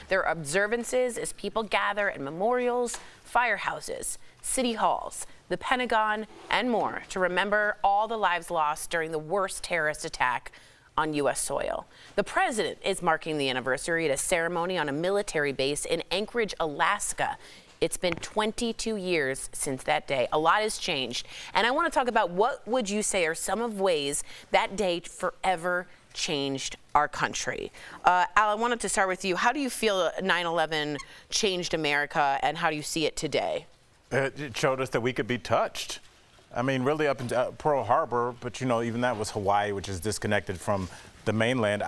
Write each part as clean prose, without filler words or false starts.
Their observances as people gather at memorials, firehouses, city halls, the Pentagon, and more to remember all the lives lost during the worst terrorist attack on U.S. soil. The president is marking the anniversary at a ceremony on a military base in Anchorage, Alaska. It's been 22 years since that day. A lot has changed. And I want to talk about what would you say are some of ways that day forever changed our country. Al, I wanted to start with you. How do you feel 9/11 changed America, and how do you see it today? It showed us that we could be touched. I mean, really up into Pearl Harbor, but you know, even that was Hawaii, which is disconnected from the mainland.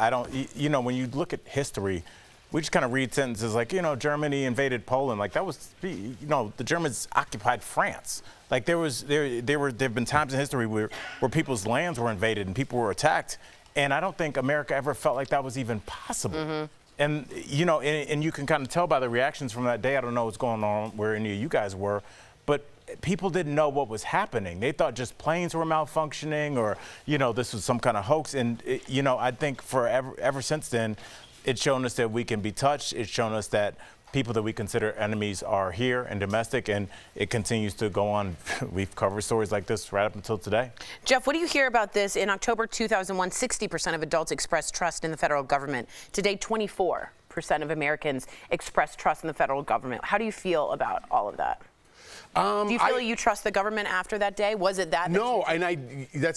You know, when you look at history, we just kind of read sentences like, you know, Germany invaded Poland. Like that was, you know, the Germans occupied France. Like there have been times in history where people's lands were invaded and people were attacked. And I don't think America ever felt like that was even possible. Mm-hmm. And, you know, and you can kind of tell by the reactions from that day. I don't know what's going on where any of you guys were, but people didn't know what was happening. They thought just planes were malfunctioning or, you know, this was some kind of hoax. And, you know, I think ever since then, it's shown us that we can be touched. It's shown us that people that we consider enemies are here and domestic, and it continues to go on. We've covered stories like this right up until today. Jeff, what do you hear about this? In October 2001, 60% of adults expressed trust in the federal government. Today, 24% of Americans express trust in the federal government. How do you feel about all of that? Do you feel you trust the government after that day? Was it that? No, and I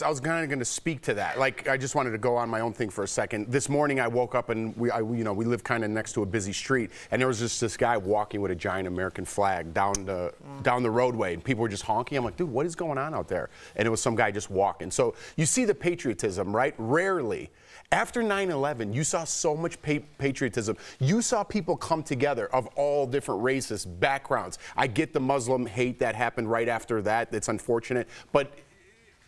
was kind of going to speak to that. Like, I just wanted to go on my own thing for a second. This morning I woke up and we live kind of next to a busy street, and there was just this guy walking with a giant American flag down the roadway, and people were just honking. I'm like, dude, what is going on out there? And it was some guy just walking. So you see the patriotism, right? Rarely. After 9/11, you saw so much patriotism. You saw people come together of all different races, backgrounds. I get the Muslim hate that happened right after that. It's unfortunate. But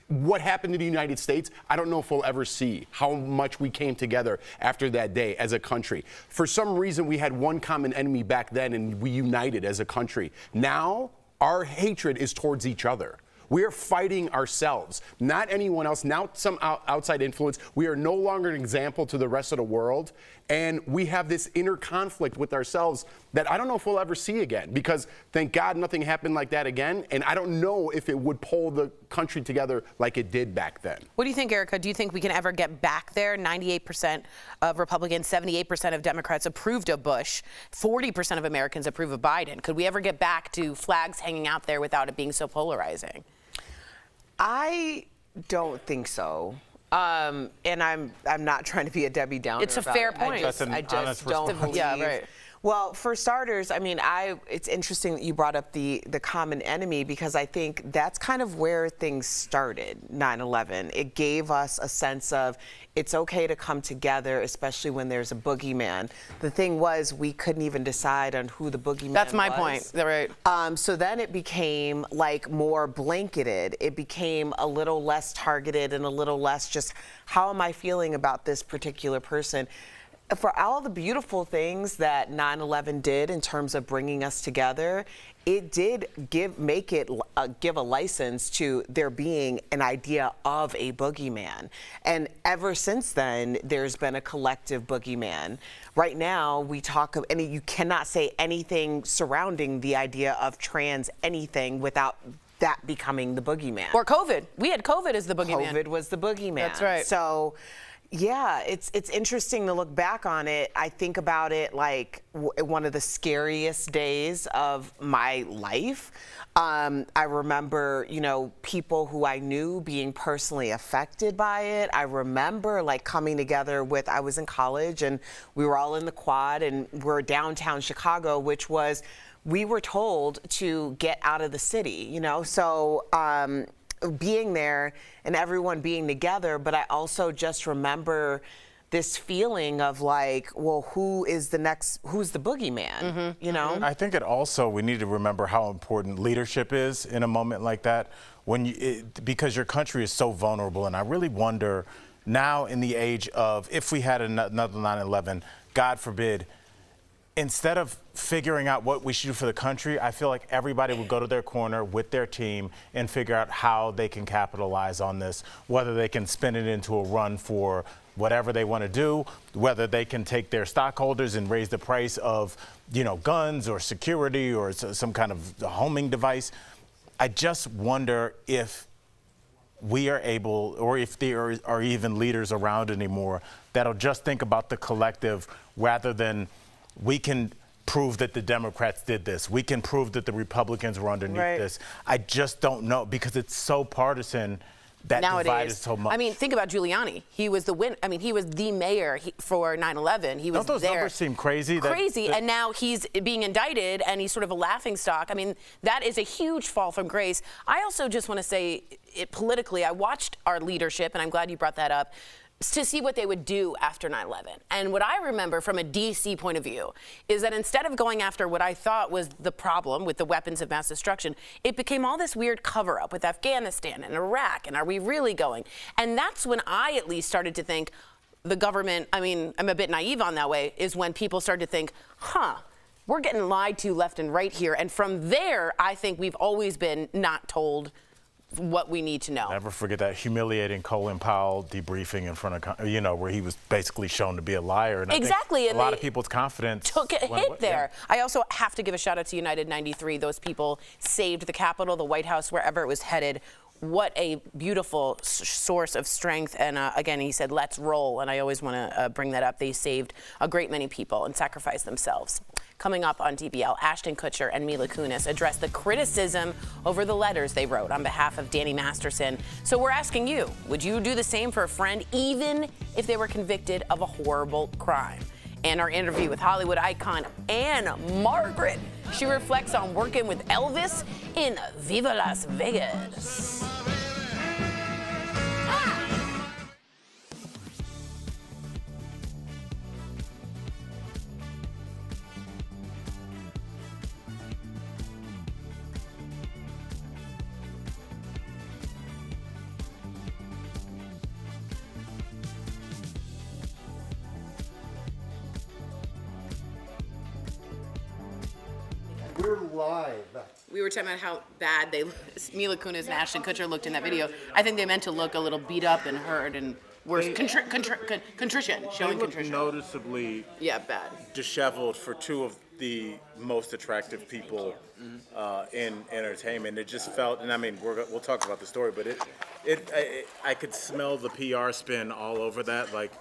what happened in the United States, I don't know if we'll ever see how much we came together after that day as a country. For some reason, we had one common enemy back then, and we united as a country. Now, our hatred is towards each other. We are fighting ourselves, not anyone else, not some outside influence. We are no longer an example to the rest of the world, and we have this inner conflict with ourselves that I don't know if we'll ever see again, because thank God nothing happened like that again, and I don't know if it would pull the country together like it did back then. What do you think, Erica? Do you think we can ever get back there? 98% of Republicans, 78% of Democrats approved of Bush, 40% of Americans approve of Biden. Could we ever get back to flags hanging out there without it being so polarizing? I don't think so. And I'm not trying to be a Debbie Downer. It's a fair point. I just don't believe. Yeah, right. Well, for starters, I mean, it's interesting that you brought up the common enemy, because I think that's kind of where things started, 9/11. It gave us a sense of it's okay to come together, especially when there's a boogeyman. The thing was, we couldn't even decide on who the boogeyman was. That's my point, right. So then it became like more blanketed. It became a little less targeted and a little less just, how am I feeling about this particular person? For all the beautiful things that 9/11 did in terms of bringing us together, it did give a license to there being an idea of a boogeyman. And ever since then, there's been a collective boogeyman. Right now, we talk of, and you cannot say anything surrounding the idea of trans anything without that becoming the boogeyman. Or COVID. We had COVID as the boogeyman. COVID was the boogeyman. That's right. So, yeah, it's interesting to look back on it. I think about it like one of the scariest days of my life. I remember, you know, people who I knew being personally affected by it. I remember like coming together with, I was in college and we were all in the quad and we're downtown Chicago, which was, we were told to get out of the city, you know, so being there and everyone being together, but I also just remember this feeling of like, well, who's the boogeyman, you know? I think we need to remember how important leadership is in a moment like that, because your country is so vulnerable. And I really wonder now, in the age of, if we had another 9/11, God forbid, instead of figuring out what we should do for the country, I feel like everybody would go to their corner with their team and figure out how they can capitalize on this, whether they can spin it into a run for whatever they want to do, whether they can take their stockholders and raise the price of, guns or security or some kind of homing device. I just wonder if we are able, or if there are even leaders around anymore that'll just think about the collective rather than we can prove that the Democrats did this. We can prove that the Republicans were underneath this. I just don't know because it's so partisan. That divide is so much. I mean, think about Giuliani. He was he was the mayor for 9/11. He was Don't those there. numbers seem crazy? And now he's being indicted, and he's sort of a laughingstock. I mean, that is a huge fall from grace. I also just want to say, politically, I watched our leadership, and I'm glad you brought that up, to see what they would do after 9/11. And what I remember from a DC point of view is that instead of going after what I thought was the problem with the weapons of mass destruction, it became all this weird cover-up with Afghanistan and Iraq, and are we really going? And that's when I at least started to think the government, I'm a bit naive on that way, is when people started to think, we're getting lied to left and right here. And from there, I think we've always been not told what we need to know. Never forget that humiliating Colin Powell debriefing in front of, where he was basically shown to be a liar. And exactly. I think a lot of people's confidence took a hit there. Yeah. I also have to give a shout out to United 93. Those people saved the Capitol, the White House, wherever it was headed. What a beautiful source of strength. And again, he said, let's roll. And I always want to bring that up. They saved a great many people and sacrificed themselves. Coming up on DBL, Ashton Kutcher and Mila Kunis address the criticism over the letters they wrote on behalf of Danny Masterson. So we're asking you, would you do the same for a friend, even if they were convicted of a horrible crime? And our interview with Hollywood icon Ann-Margret. She reflects on working with Elvis in Viva Las Vegas. We're live. We were talking about how bad Mila Kunis and Ashton Kutcher looked in that video. I think they meant to look a little beat up and hurt and worse. Contrition, showing contrition. Noticeably bad. disheveled for two of the most attractive people in entertainment. It just felt, and we'll talk about the story, but I could smell the PR spin all over that. Like,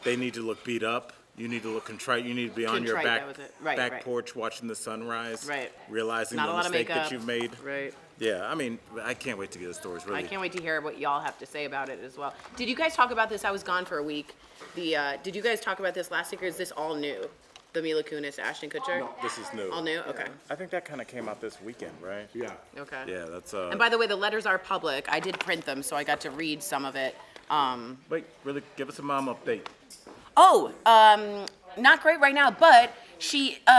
they need to look beat up. You need to look contrite. You need to be on your back porch watching the sunrise, realizing the mistake that you've made. Right. Yeah, I can't wait to get the stories. Really, I can't wait to hear what y'all have to say about it as well. Did you guys talk about this? I was gone for a week. Did you guys talk about this last week, or is this all new? The Mila Kunis, Ashton Kutcher? No, this is new. All new? Okay. I think that kind of came out this weekend, right? Yeah. Okay. Yeah, that's. And by the way, the letters are public. I did print them, so I got to read some of it. Wait, really, give us a mom update. Not great right now, but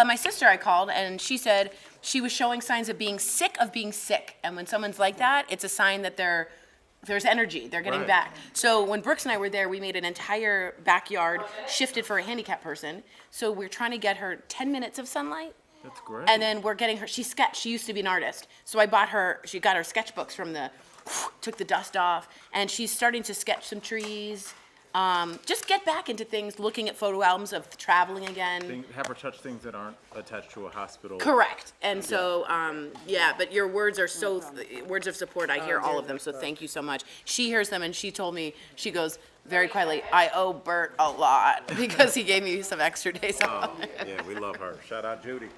my sister I called, and she said she was showing signs of being sick. And when someone's like that, it's a sign that there's energy. They're getting back. So when Brooks and I were there, we made an entire backyard shifted for a handicapped person. So we're trying to get her 10 minutes of sunlight. That's great. And then we're getting her, she sketched. She used to be an artist. So she got her sketchbooks took the dust off, and she's starting to sketch some trees. Just get back into things, looking at photo albums of traveling again. Have her touch things that aren't attached to a hospital. Correct. And so, but your words are words of support. I hear all of them, so thank you so much. She hears them, and she told me, she goes very quietly, I owe Bert a lot because he gave me some extra days off. Yeah, we love her. Shout out Judy.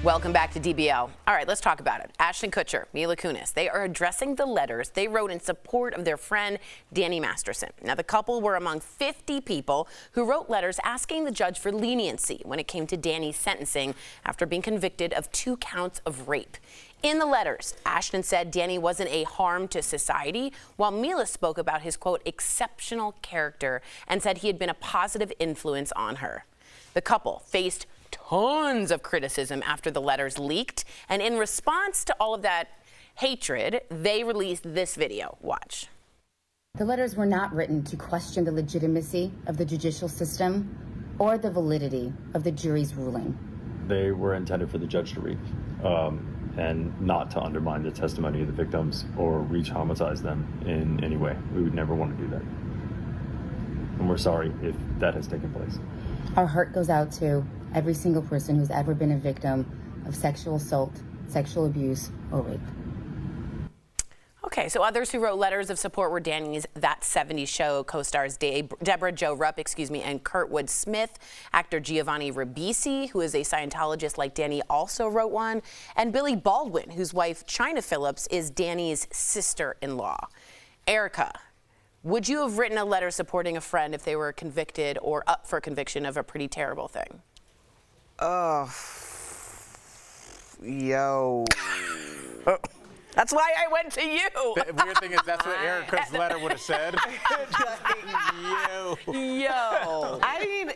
Welcome back to DBL. All right, let's talk about it. Ashton Kutcher, Mila Kunis, they are addressing the letters they wrote in support of their friend Danny Masterson. Now, the couple were among 50 people who wrote letters asking the judge for leniency when it came to Danny's sentencing after being convicted of 2 counts of rape. In the letters, Ashton said Danny wasn't a harm to society, while Mila spoke about his, quote, exceptional character and said he had been a positive influence on her. The couple faced tons of criticism after the letters leaked, and in response to all of that hatred, they released this video. Watch. The letters were not written to question the legitimacy of the judicial system or the validity of the jury's ruling. They were intended for the judge to read, and not to undermine the testimony of the victims or re-traumatize them in any way. We would never want to do that. And we're sorry if that has taken place. Our heart goes out to every single person who's ever been a victim of sexual assault, sexual abuse, or rape. Okay, so others who wrote letters of support were Danny's That 70s Show co-stars Deborah Jo Rupp, and Kurtwood Smith. Actor Giovanni Ribisi, who is a Scientologist like Danny, also wrote one. And Billy Baldwin, whose wife China Phillips is Danny's sister-in-law. Erica, would you have written a letter supporting a friend if they were convicted or up for conviction of a pretty terrible thing? Yo. That's why I went to you. The weird thing is that's what Erica's letter would have said. Yo. I mean,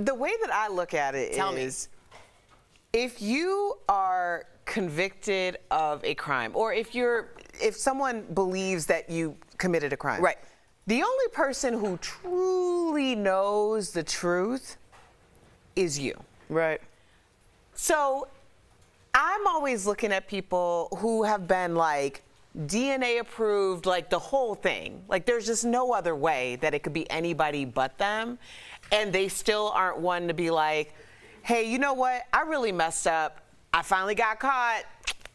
the way that I look at it is, if you are convicted of a crime, or if someone believes that you committed a crime, right, the only person who truly knows the truth is you. Right. So I'm always looking at people who have been like DNA approved, like the whole thing. Like there's just no other way that it could be anybody but them. And they still aren't one to be like, hey, you know what? I really messed up. I finally got caught.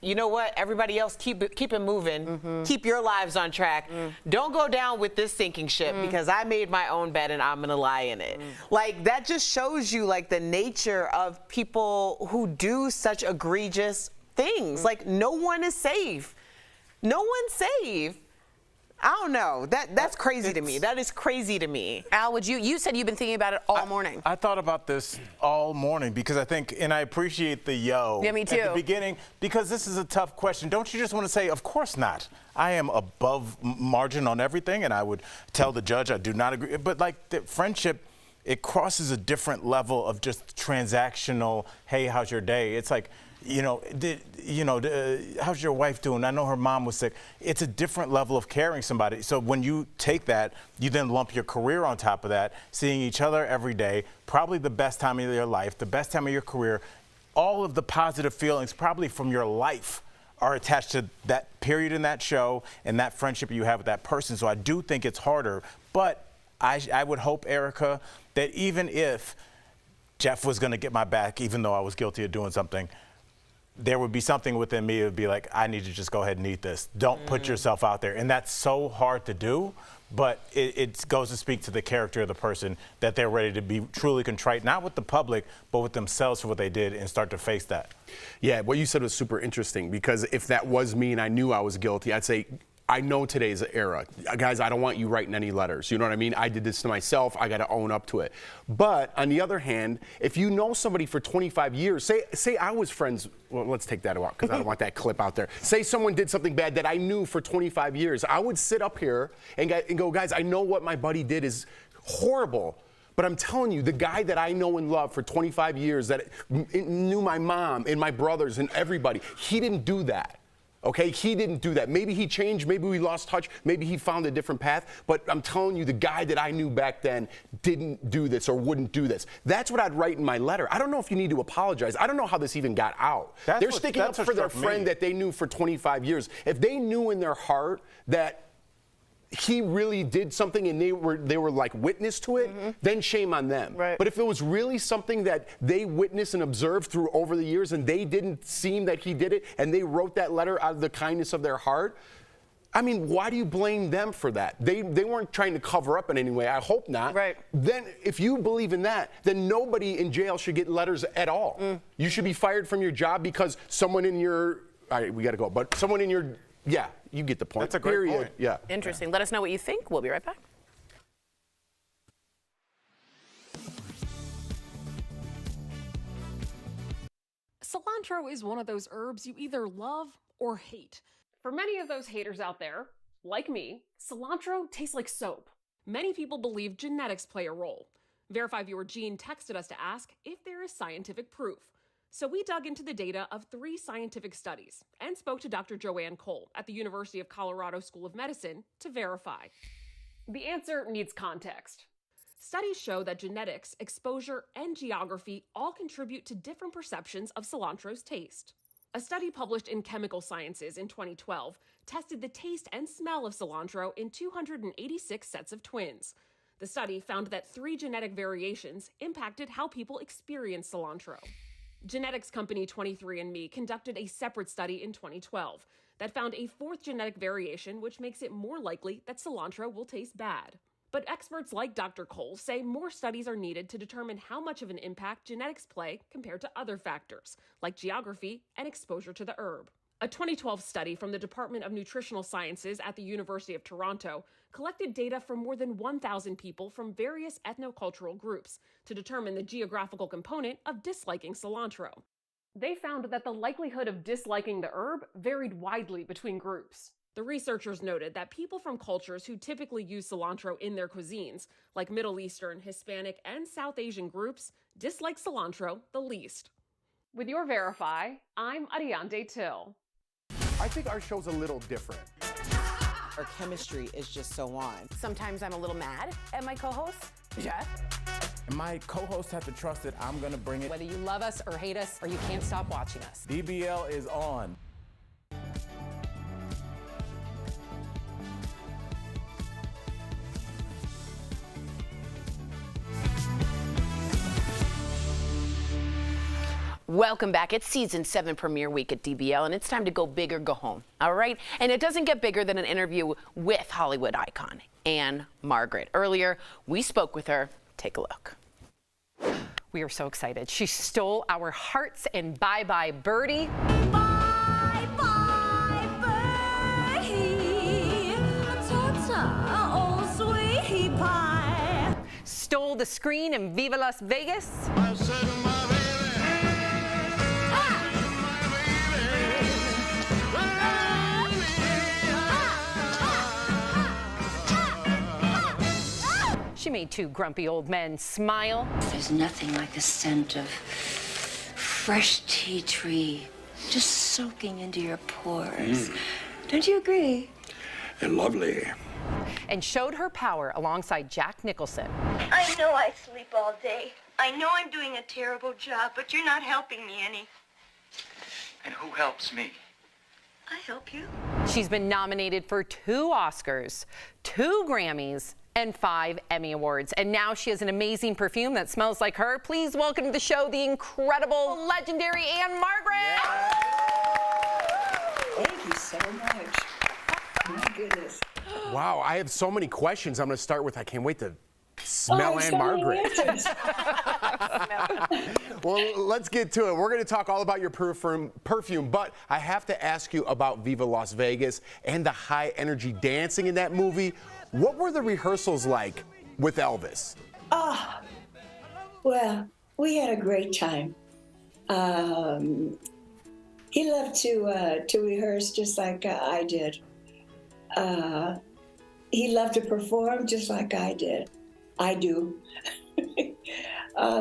You know what? Everybody else, keep it moving. Mm-hmm. Keep your lives on track. Don't go down with this sinking ship because I made my own bed and I'm gonna lie in it. Like that just shows you like the nature of people who do such egregious things. Like no one is safe. No one's safe. I don't know. That's crazy to me. That is crazy to me. Al, you said you've been thinking about it all morning. I thought about this all morning because I think, and I appreciate the yo yeah, me too. at the beginning, because this is a tough question. Don't you just want to say, of course not. I am above margin on everything, and I would tell the judge I do not agree. But like the friendship, it crosses a different level of just transactional, hey, how's your day? It's like, how's your wife doing? I know her mom was sick. It's a different level of caring somebody. So when you take that, you then lump your career on top of that, seeing each other every day, probably the best time of your life, the best time of your career, all of the positive feelings probably from your life are attached to that period in that show and that friendship you have with that person. So I do think it's harder, but I would hope, Erica, that even if Jeff was going to get my back, even though I was guilty of doing something, there would be something within me that would be like, I need to just go ahead and eat this. Don't put yourself out there. And that's so hard to do, but it goes to speak to the character of the person, that they're ready to be truly contrite, not with the public, but with themselves for what they did, and start to face that. Yeah, what you said was super interesting, because if that was me and I knew I was guilty, I'd say, I know today's era. Guys, I don't want you writing any letters. You know what I mean? I did this to myself. I got to own up to it. But on the other hand, if you know somebody for 25 years, say I was friends, well, let's take that out because I don't want that clip out there. Say someone did something bad that I knew for 25 years. I would sit up here and go, guys, I know what my buddy did is horrible. But I'm telling you, the guy that I know and love for 25 years, that knew my mom and my brothers and everybody, he didn't do that. Okay, he didn't do that. Maybe he changed, maybe we lost touch, maybe he found a different path, but I'm telling you, the guy that I knew back then didn't do this or wouldn't do this. That's what I'd write in my letter. I don't know if you need to apologize. I don't know how this even got out. They're sticking up for their friend that they knew for 25 years. If they knew in their heart that he really did something and they were like witness to it, then shame on them. Right. But if it was really something that they witnessed and observed through over the years and they didn't seem that he did it and they wrote that letter out of the kindness of their heart, I mean, why do you blame them for that? They weren't trying to cover up in any way. I hope not. Right. Then if you believe in that, then nobody in jail should get letters at all. You should be fired from your job because someone in your, all right, we got to go, but someone in your, yeah, you get the point. That's a great point. Yeah. Interesting. Let us know what you think. We'll be right back. Cilantro is one of those herbs you either love or hate. For many of those haters out there, like me, cilantro tastes like soap. Many people believe genetics play a role. Verify viewer Gene texted us to ask if there is scientific proof. So we dug into the data of 3 scientific studies and spoke to Dr. Joanne Cole at the University of Colorado School of Medicine to verify. The answer needs context. Studies show that genetics, exposure, and geography all contribute to different perceptions of cilantro's taste. A study published in Chemical Sciences in 2012 tested the taste and smell of cilantro in 286 sets of twins. The study found that 3 genetic variations impacted how people experience cilantro. Genetics company 23andMe conducted a separate study in 2012 that found a 4th genetic variation, which makes it more likely that cilantro will taste bad. But experts like Dr. Cole say more studies are needed to determine how much of an impact genetics play compared to other factors, like geography and exposure to the herb. A 2012 study from the Department of Nutritional Sciences at the University of Toronto collected data from more than 1,000 people from various ethnocultural groups to determine the geographical component of disliking cilantro. They found that the likelihood of disliking the herb varied widely between groups. The researchers noted that people from cultures who typically use cilantro in their cuisines, like Middle Eastern, Hispanic, and South Asian groups, dislike cilantro the least. With your Verify, I'm Ariande Till. I think our show's a little different. Our chemistry is just so on. Sometimes I'm a little mad at my co-host, Jeff. My co-hosts have to trust that I'm gonna bring it. Whether you love us or hate us, or you can't stop watching us. DBL is on. Welcome back. It's season 7 premiere week at DBL, and it's time to go big or go home. All right? And it doesn't get bigger than an interview with Hollywood icon Ann-Margret. Earlier, we spoke with her. Take a look. We are so excited. She stole our hearts in Bye Bye Birdie. Bye bye birdie, ta-ta, oh sweetie pie. Stole the screen in Viva Las Vegas. She made 2 grumpy old men smile. There's nothing like the scent of fresh tea tree just soaking into your pores. Don't you agree? And lovely. And showed her power alongside Jack Nicholson. I know I sleep all day. I know I'm doing a terrible job, but you're not helping me any. And who helps me? I help you. She's been nominated for 2 Oscars, 2 Grammys, and 5 Emmy Awards. And now she has an amazing perfume that smells like her. Please welcome to the show the incredible, legendary Ann-Margret. Thank you so much. My goodness. Wow, I have so many questions. I'm going to start with, I can't wait to smell Ann-Margret. Well, let's get to it. We're going to talk all about your perfume, but I have to ask you about Viva Las Vegas and the high energy dancing in that movie. What were the rehearsals like with Elvis? Well, we had a great time. He loved to rehearse just like I did. He loved to perform just like I did. I do.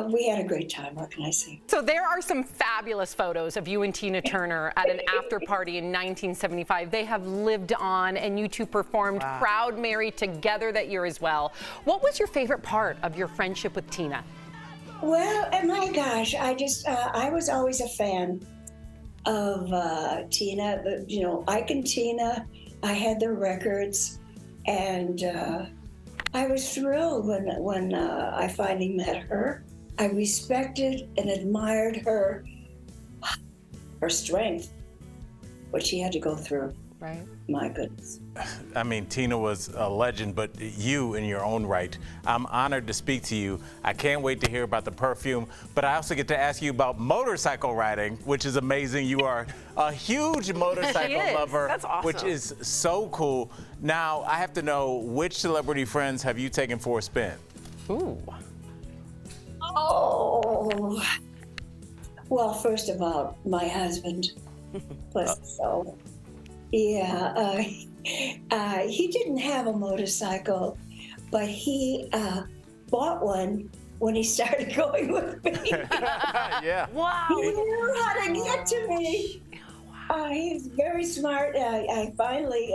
We had a great time, what can I say? So there are some fabulous photos of you and Tina Turner at an after party in 1975. They have lived on, and you 2 performed Proud Mary together that year as well. What was your favorite part of your friendship with Tina? Well, my gosh, I was always a fan of Tina. But, you know, Ike and Tina, I had their records, and I was thrilled when I finally met her. I respected and admired her strength, what she had to go through. Right. My goodness. I mean, Tina was a legend, but you in your own right. I'm honored to speak to you. I can't wait to hear about the perfume, but I also get to ask you about motorcycle riding, which is amazing. You are a huge motorcycle lover, That's awesome. which is so cool. Now, I have to know, which celebrity friends have you taken for a spin? Ooh. Oh. Well, first of all, my husband was so. Yeah, he didn't have a motorcycle, but he bought one when he started going with me. Yeah. Wow. He knew how to get to me. He's very smart. I finally,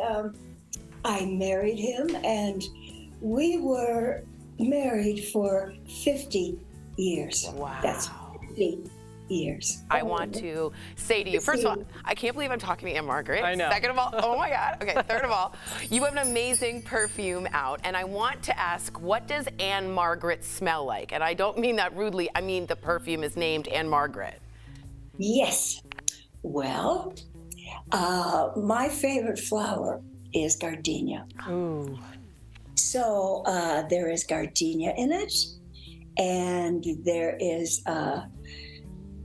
I married him, and we were married for 50 years. Wow. That's 50 years. I want to say to you, first of all, I can't believe I'm talking to Ann-Margret. I know. Second of all, oh my God. Okay, third of all, you have an amazing perfume out, and I want to ask, what does Ann-Margret smell like? And I don't mean that rudely. I mean the perfume is named Ann-Margret. Yes. Well, my favorite flower is gardenia. Ooh. So there is gardenia in it, and there is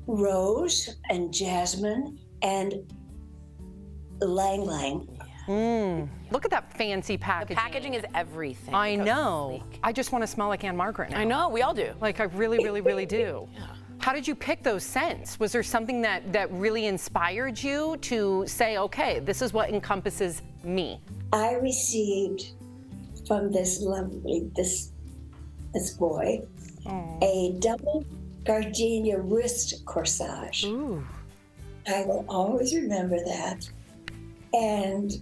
rose and jasmine and lang lang. Look at that fancy packaging. The packaging is everything. I Look how know. sleek. I just want to smell like Ann-Margret now. I know, we all do. Like, I really, really, really do. How did you pick those scents? Was there something that really inspired you to say, okay, this is what encompasses me? I received from this lovely, this boy, a double gardenia wrist corsage. Ooh. I will always remember that. And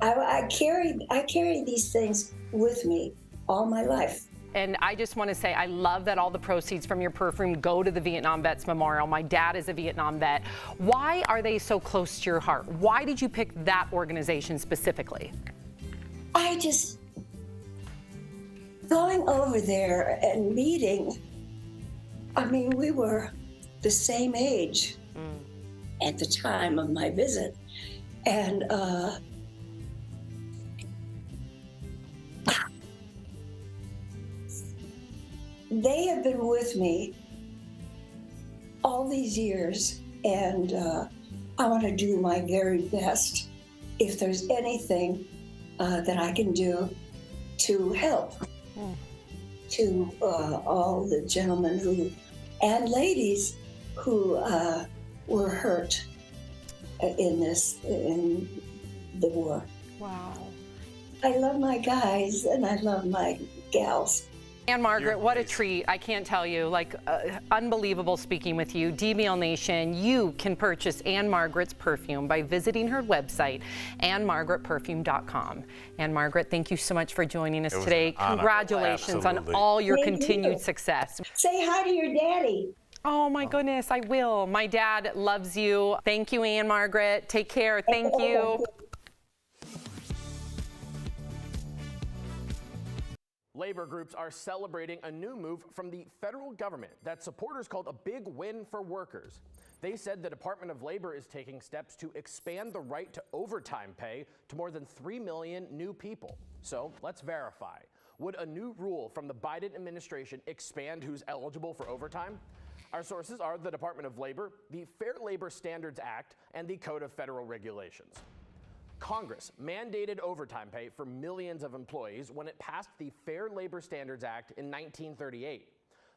I carry these things with me all my life. And I just want to say, I love that all the proceeds from your perfume go to the Vietnam Vets Memorial. My dad is a Vietnam vet. Why are they so close to your heart? Why did you pick that organization specifically? I just, going over there and meeting, I mean, we were the same age at the time of my visit. And they have been with me all these years, and I want to do my very best if there's anything that I can do to help to all the gentlemen who and ladies who were hurt in the war. Wow. I love my guys and I love my gals. Ann-Margret, what a treat. I can't tell you, like, unbelievable speaking with you. DBL Nation, you can purchase Ann-Margret's perfume by visiting her website, AnnMargretPerfume.com. Ann-Margret, thank you so much for joining us today. Congratulations on all your continued success. Say hi to your daddy. Oh my goodness, I will. My dad loves you. Thank you, Ann-Margret. Take care. Thank you. Labor groups are celebrating a new move from the federal government that supporters called a big win for workers. They said the Department of Labor is taking steps to expand the right to overtime pay to more than 3 million new people. So let's verify. Would a new rule from the Biden administration expand who's eligible for overtime? Our sources are the Department of Labor, the Fair Labor Standards Act, and the Code of Federal Regulations. Congress mandated overtime pay for millions of employees when it passed the Fair Labor Standards Act in 1938.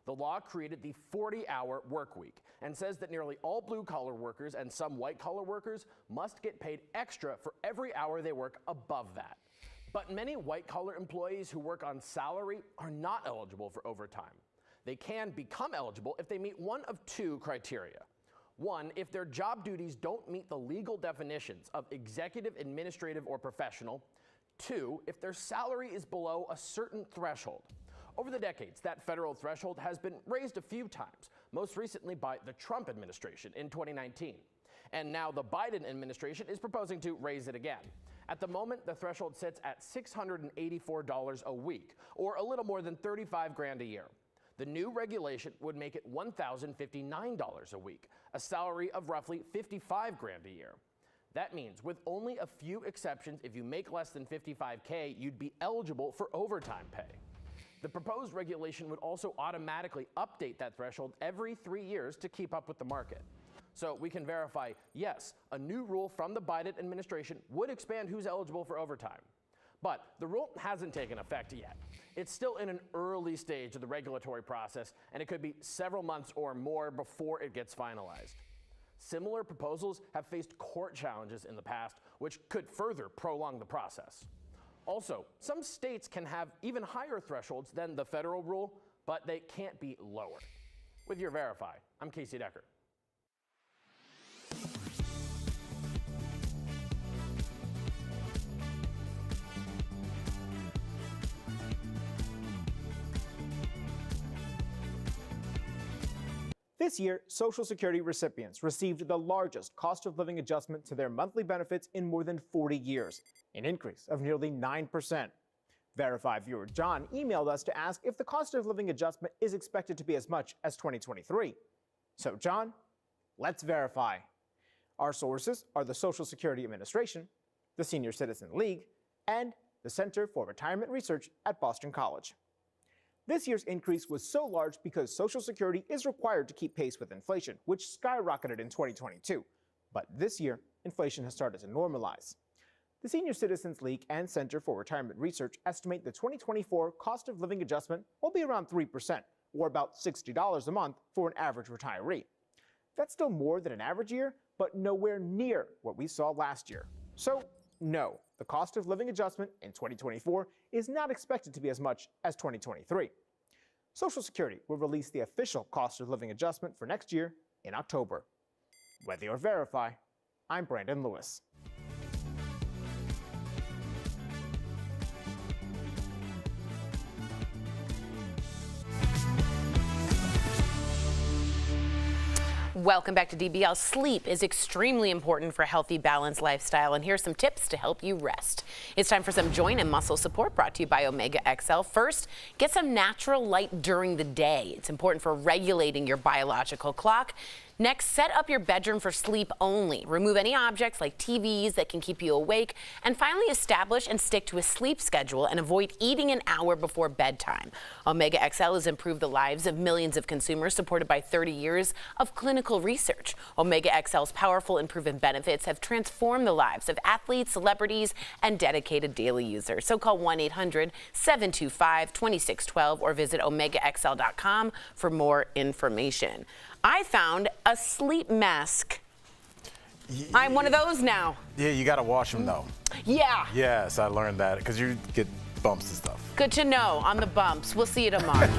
The law created the 40-hour work week and says that nearly all blue-collar workers and some white-collar workers must get paid extra for every hour they work above that. But many white-collar employees who work on salary are not eligible for overtime. They can become eligible if they meet one of two criteria. One, if their job duties don't meet the legal definitions of executive, administrative, or professional. Two, if their salary is below a certain threshold. Over the decades, that federal threshold has been raised a few times, most recently by the Trump administration in 2019. And now the Biden administration is proposing to raise it again. At the moment, the threshold sits at $684 a week, or a little more than $35,000 a year. The new regulation would make it $1,059 a week, a salary of roughly $55,000 a year. That means with only a few exceptions, if you make less than $55K, you'd be eligible for overtime pay. The proposed regulation would also automatically update that threshold every 3 years to keep up with the market. So we can verify, yes, a new rule from the Biden administration would expand who's eligible for overtime. But the rule hasn't taken effect yet. It's still in an early stage of the regulatory process, and it could be several months or more before it gets finalized. Similar proposals have faced court challenges in the past, which could further prolong the process. Also, some states can have even higher thresholds than the federal rule, but they can't be lower. With your Verify, I'm Casey Decker. This year, Social Security recipients received the largest cost of living adjustment to their monthly benefits in more than 40 years, an increase of nearly 9%. Verify viewer John emailed us to ask if the cost of living adjustment is expected to be as much as 2023. So John, let's verify. Our sources are the Social Security Administration, the Senior Citizen League, and the Center for Retirement Research at Boston College. This year's increase was so large because Social Security is required to keep pace with inflation, which skyrocketed in 2022. But this year, inflation has started to normalize. The Senior Citizens League and Center for Retirement Research estimate the 2024 cost of living adjustment will be around 3%, or about $60 a month for an average retiree. That's still more than an average year, but nowhere near what we saw last year. So, no, the cost of living adjustment in 2024 is not expected to be as much as 2023. Social Security will release the official cost of living adjustment for next year in October. Whether you verify, I'm Brandon Lewis. Welcome back to DBL. Sleep is extremely important for a healthy, balanced lifestyle, and here's some tips to help you rest. It's time for some joint and muscle support brought to you by Omega XL. First, get some natural light during the day. It's important for regulating your biological clock. Next, set up your bedroom for sleep only. Remove any objects like TVs that can keep you awake. And finally, establish and stick to a sleep schedule and avoid eating an hour before bedtime. Omega XL has improved the lives of millions of consumers, supported by 30 years of clinical research. Omega XL's powerful and proven benefits have transformed the lives of athletes, celebrities, and dedicated daily users. So call 1-800-725-2612 or visit omegaxl.com for more information. I found a sleep mask. I'm one of those now. Yeah, you got to wash them though. Yeah. Yes, I learned that because you get bumps and stuff. Good to know on the bumps. We'll see you tomorrow.